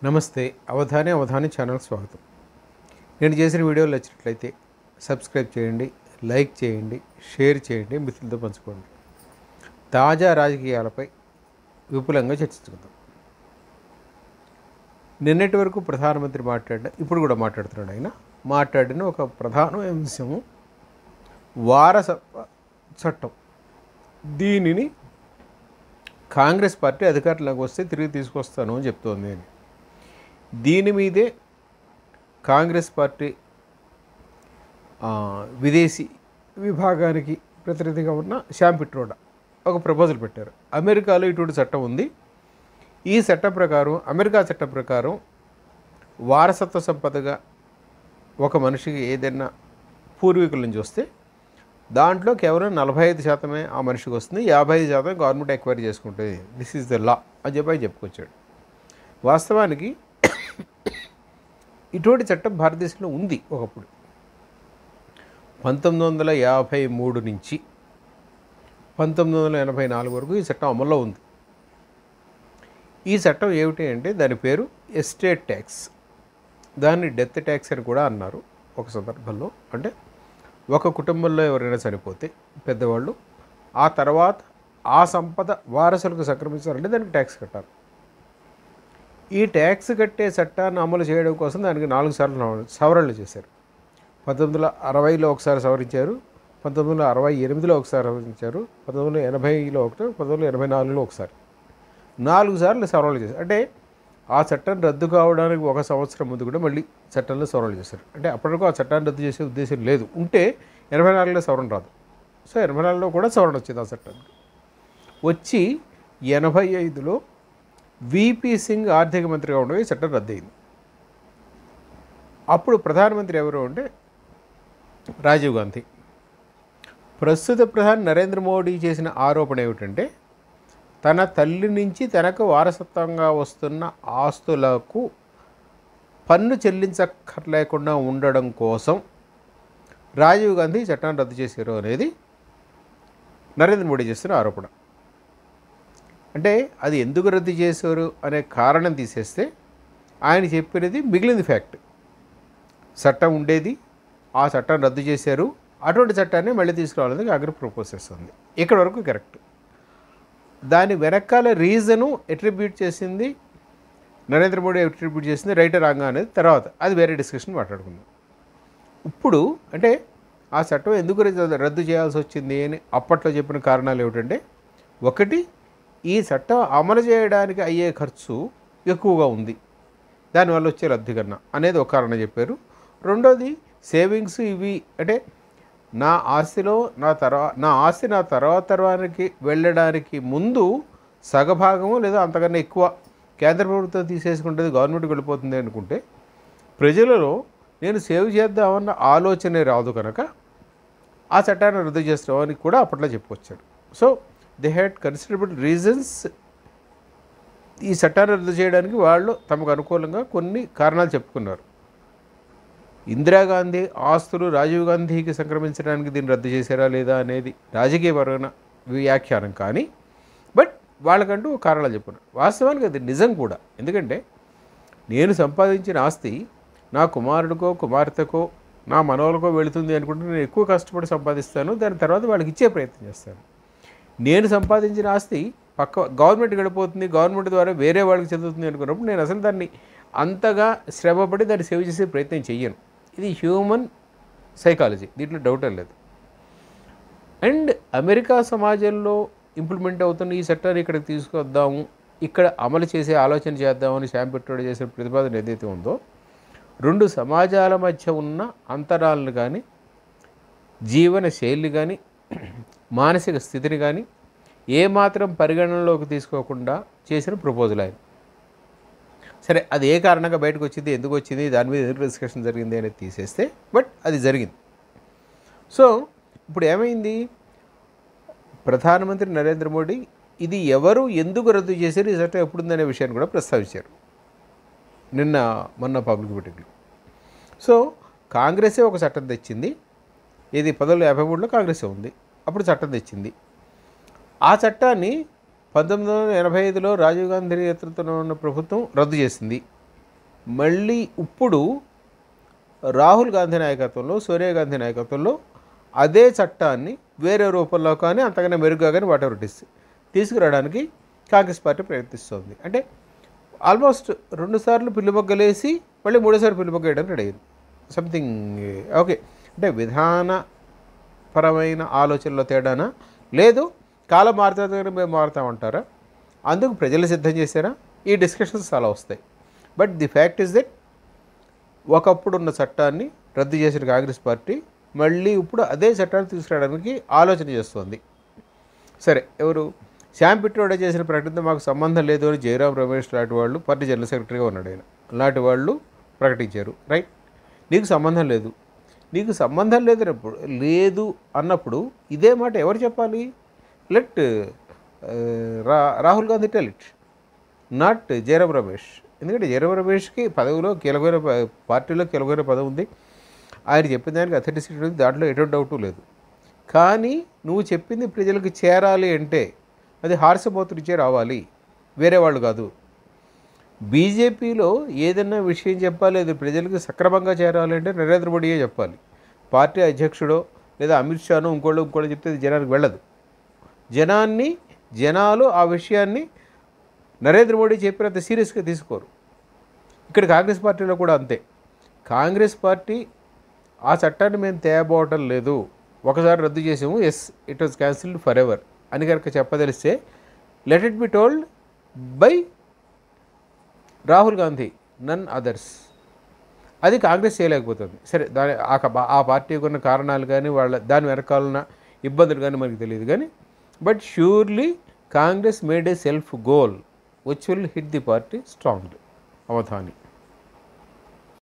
నమస్తే అవధాని ఛానల్కి స్వాగతం. నేను చేసిన వీడియోలు నచ్చినట్లయితే సబ్స్క్రైబ్ చేయండి, లైక్ చేయండి, షేర్ చేయండి, మిత్రులతో పంచుకోండి. తాజా రాజకీయాలపై విపులంగా చర్చించుకుందాం. నిన్నటి వరకు ప్రధానమంత్రి ఇప్పుడు కూడా మాట్లాడుతున్నాడు. ఆయన మాట్లాడిన ఒక ప్రధాన అంశము వారసత్వ చట్టం. దీనిని కాంగ్రెస్ పార్టీ అధికారంలోకి వస్తే తిరిగి తీసుకొస్తాను అని చెప్తోంది. అని దీని మీదే కాంగ్రెస్ పార్టీ విదేశీ విభాగానికి ప్రతినిధిగా ఉన్న శ్యామ్ పిట్రోడా ఒక ప్రపోజల్ పెట్టారు. అమెరికాలో ఇటువంటి చట్టం ఉంది. ఈ చట్టం ప్రకారం, అమెరికా చట్టం ప్రకారం వారసత్వ సంపదగా ఒక మనిషికి ఏదైనా పూర్వీకుల నుంచి వస్తే దాంట్లో కేవలం 45% ఆ మనిషికి వస్తుంది, 55% గవర్నమెంట్ ఎక్వైరీ చేసుకుంటుంది. దిస్ ఈజ్ ద లా అని చెప్పి చెప్పుకొచ్చాడు. వాస్తవానికి ఇటువంటి చట్టం భారతదేశంలో ఉంది. ఒకప్పుడు 1953 నుంచి 1984 వరకు ఈ చట్టం అమల్లో ఉంది. ఈ చట్టం ఏమిటి అంటే దాని పేరు ఎస్టేట్ ట్యాక్స్. దాన్ని డెత్ ట్యాక్స్ అని కూడా అన్నారు ఒక సందర్భంలో. అంటే ఒక కుటుంబంలో ఎవరైనా చనిపోతే పెద్దవాళ్ళు, ఆ తర్వాత ఆ సంపద వారసులకు సంక్రమించాలంటే దానికి ట్యాక్స్ కట్టాలి. ఈ ట్యాక్స్ కట్టే చట్టాన్ని అమలు చేయడం కోసం దానికి 4 సార్లు సవరణలు చేశారు. 1960లో ఒకసారి సవరించారు, 1968లో ఒకసారి సవరించారు, 1980లో ఒకటి, 1984లో ఒకసారి, 4 సార్లు సవరణలు చేశారు. అంటే ఆ చట్టం రద్దు కావడానికి 1 సంవత్సరం ముందు కూడా మళ్ళీ చట్టంలో సవరణలు చేశారు. అంటే అప్పటివరకు ఆ చట్టాన్ని రద్దు చేసే ఉద్దేశం లేదు. ఉంటే 84లో సవరణ రాదు. సో 84లో కూడా సవరణ వచ్చింది. ఆ చట్టానికి వచ్చి 85లో విపి సింగ్ ఆర్థిక మంత్రిగా ఉండగా ఈ చట్టం రద్దయింది. అప్పుడు ప్రధానమంత్రి ఎవరు అంటే రాజీవ్ గాంధీ. ప్రస్తుత ప్రధాని నరేంద్ర మోడీ చేసిన ఆరోపణ ఏమిటంటే తన తల్లి నుంచి తనకు వారసత్వంగా వస్తున్న ఆస్తులకు పన్ను చెల్లించక్కర్లేకుండా ఉండడం కోసం రాజీవ్ గాంధీ చట్టాన్ని రద్దు చేశారు అనేది నరేంద్ర మోడీ చేస్తున్న ఆరోపణ. అంటే అది ఎందుకు రద్దు చేశారు అనే కారణం తీసేస్తే ఆయన చెప్పినది మిగిలింది ఫ్యాక్ట్. చట్టం ఉండేది, ఆ చట్టం రద్దు చేశారు, అటువంటి చట్టాన్ని మళ్ళీ తీసుకురావాలని కాంగ్రెస్ ప్రపోజ్ చేస్తుంది. ఇక్కడ వరకు కరెక్ట్. దాని వెనకాల రీజను అట్రిబ్యూట్ చేసింది నరేంద్ర మోడీ, అట్రిబ్యూట్ చేసింది రైట్ రాంగా అనేది తర్వాత, అది వేరే డిస్కషన్ మాట్లాడుకుందాం. ఇప్పుడు అంటే ఆ చట్టం ఎందుకు రద్దు చేయాల్సి వచ్చింది అని అప్పట్లో చెప్పిన కారణాలు ఏమిటంటే, ఒకటి, ఈ చట్టం అమలు చేయడానికి అయ్యే ఖర్చు ఎక్కువగా ఉంది, దానివల్ల వచ్చే లబ్ధి కన్నా అనేది ఒక కారణం చెప్పారు. రెండోది సేవింగ్స్. ఇవి అంటే నా ఆస్తి నా తర్వాత తరానికి వెళ్ళడానికి ముందు సగభాగము లేదా అంతకన్నా ఎక్కువ కేంద్ర ప్రభుత్వం తీసేసుకుంటుంది, గవర్నమెంట్కి వెళ్ళిపోతుంది అనుకుంటే ప్రజలలో నేను సేవ్ చేద్దామన్న ఆలోచనే రాదు కనుక ఆ చట్టాన్ని రద్దు చేస్తామని కూడా అప్పట్లో చెప్పుకొచ్చాడు. So they had considerable reasons ఈ చట్టాన్ని రద్దు చేయడానికి. వాళ్ళు తమకు అనుకూలంగా కొన్ని కారణాలు చెప్పుకున్నారు. ఇందిరాగాంధీ ఆస్తులు రాజీవ్ గాంధీకి సంక్రమించడానికి దీన్ని రద్దు చేశారా లేదా అనేది రాజకీయపరమైన వ్యాఖ్యానం. కానీ బట్ వాళ్ళకంటూ కారణాలు చెప్పుకున్నారు. వాస్తవానికి అది నిజం కూడా. ఎందుకంటే నేను సంపాదించిన ఆస్తి నా కుమారుడికో కుమార్తెకో నా మనవలకో వెళుతుంది అనుకుంటే నేను ఎక్కువ కష్టపడి సంపాదిస్తాను, దాని తర్వాత వాళ్ళకి ఇచ్చే ప్రయత్నం చేస్తాను. నేను సంపాదించిన ఆస్తి గవర్నమెంట్కి వెళ్ళిపోతుంది, గవర్నమెంట్ ద్వారా వేరే వాళ్ళకి చెందుతుంది అనుకున్నప్పుడు నేను అసలు దాన్ని అంతగా శ్రమపడి దాన్ని సేవ్ చేసే ప్రయత్నం చెయ్యను. ఇది హ్యూమన్ సైకాలజీ, దీంట్లో డౌట్ లేదు. అండ్ అమెరికా సమాజంలో ఇంప్లిమెంట్ అవుతున్న ఈ చట్టాన్ని ఇక్కడికి తీసుకొద్దాము, ఇక్కడ అమలు చేసే ఆలోచన చేద్దామని శ్యామ్ పిట్రోడా చేసిన ప్రతిపాదన ఏదైతే ఉందో, 2 సమాజాల మధ్య ఉన్న అంతరాలను కానీ, జీవన శైలిని కానీ, మానసిక స్థితిని కానీ ఏమాత్రం పరిగణనలోకి తీసుకోకుండా చేసిన ప్రపోజల్ ఆయన. సరే, అది ఏ కారణంగా బయటకు వచ్చింది, ఎందుకు వచ్చింది, దాని మీద ఎందుకు డిస్కషన్ జరిగింది అనేది తీసేస్తే, బట్ అది జరిగింది. సో ఇప్పుడు ఏమైంది, ప్రధానమంత్రి నరేంద్ర మోడీ ఇది ఎవరు ఎందుకు రద్దు చేశారు, ఈ చట్టం ఎప్పుడుందనే విషయాన్ని కూడా ప్రస్తావించారు మొన్న పబ్లిక్ మీటింగ్లో. సో కాంగ్రెసే ఒక చట్టం తెచ్చింది. ఇది 1953లో కాంగ్రెసే ఉంది, అప్పుడు చట్టం తెచ్చింది. ఆ చట్టాన్ని 1985లో రాజీవ్ గాంధీ నేతృత్వంలో ఉన్న ప్రభుత్వం రద్దు చేసింది. మళ్ళీ ఇప్పుడు రాహుల్ గాంధీ నాయకత్వంలో, సోనియా గాంధీ నాయకత్వంలో అదే చట్టాన్ని వేరే రూపంలో కానీ అంతకన్నా మెరుగ్గా కానీ వాటెవర్ ఇట్ ఇస్ తీసుకురావడానికి కాంగ్రెస్ పార్టీ ప్రయత్నిస్తోంది. అంటే ఆల్మోస్ట్ 2 సార్లు పిల్లిమొగ్గలేసి మళ్ళీ 3సారి పిల్లిమొగ్గ వేయడానికి రెడీ అయింది. Something okay. అంటే విధానపరమైన ఆలోచనలో తేడానా, లేదు కాలం మారుతుంది మేము మారుతామంటారా, అందుకు ప్రజలు సిద్ధం చేశారా, ఈ డిస్కషన్స్ చాలా వస్తాయి. But the fact is that ఒకప్పుడున్న చట్టాన్ని రద్దు చేసిన కాంగ్రెస్ పార్టీ మళ్ళీ ఇప్పుడు అదే చట్టాన్ని తీసుకురావడానికి ఆలోచన చేస్తోంది. సరే, ఎవరు శ్యామ్ పిట్రోడా చేసిన ప్రకటనతో మాకు సంబంధం లేదు అని జయరాం రమేష్ లాంటి వాళ్ళు, పార్టీ జనరల్ సెక్రటరీగా ఉన్నాడు ఆయన, లాంటి వాళ్ళు ప్రకటించారు. రైట్, నీకు సంబంధం లేదు. నీకు సంబంధం లేదు అన్నప్పుడు ఇదే మాట ఎవరు చెప్పాలి? Let Rahul Gandhi tell it, not Jayaram Ramesh. ఎందుకంటే జయరాం రమేష్కి పదవిలో కీలకమైన పార్టీలో కీలకమైన పదవి ఉంది. ఆయన చెప్పిన దానికి అథెంటిసిటీ ఉంది, దాంట్లో ఎటువంటి డౌటు లేదు. కానీ నువ్వు చెప్పింది ప్రజలకు చేరాలి అంటే అది హార్సమౌత్ నుంచే రావాలి, వేరే వాళ్ళు కాదు. బీజేపీలో ఏదైనా విషయం చెప్పాలి, అది ప్రజలకు సక్రమంగా చేరాలి అంటే నరేంద్ర మోడీయే చెప్పాలి. పార్టీ అధ్యక్షుడో లేదా అమిత్ షానో ఇంకోళ్ళు చెప్తే అది జనానికి వెళ్ళదు. జనాలు ఆ విషయాన్ని నరేంద్ర మోడీ చెప్పినంత సీరియస్గా తీసుకోరు. ఇక్కడ కాంగ్రెస్ పార్టీలో కూడా అంతే. కాంగ్రెస్ పార్టీ ఆ చట్టాన్ని మేము తేబోవటం లేదు, ఒకసారి రద్దు చేసాము, yes it was cancelled for ever అని కనుక చెప్పదలిస్తే let it be told by Rahul Gandhi, none others. అది కాంగ్రెస్ చేయలేకపోతుంది. సరే, ఆ పార్టీకి ఉన్న కారణాలు కానీ దాని వెనకాలన్న ఇబ్బందులు కానీ మనకు తెలియదు కానీ, but surely Congress made a self goal which will hit the party strongly. Avadhani.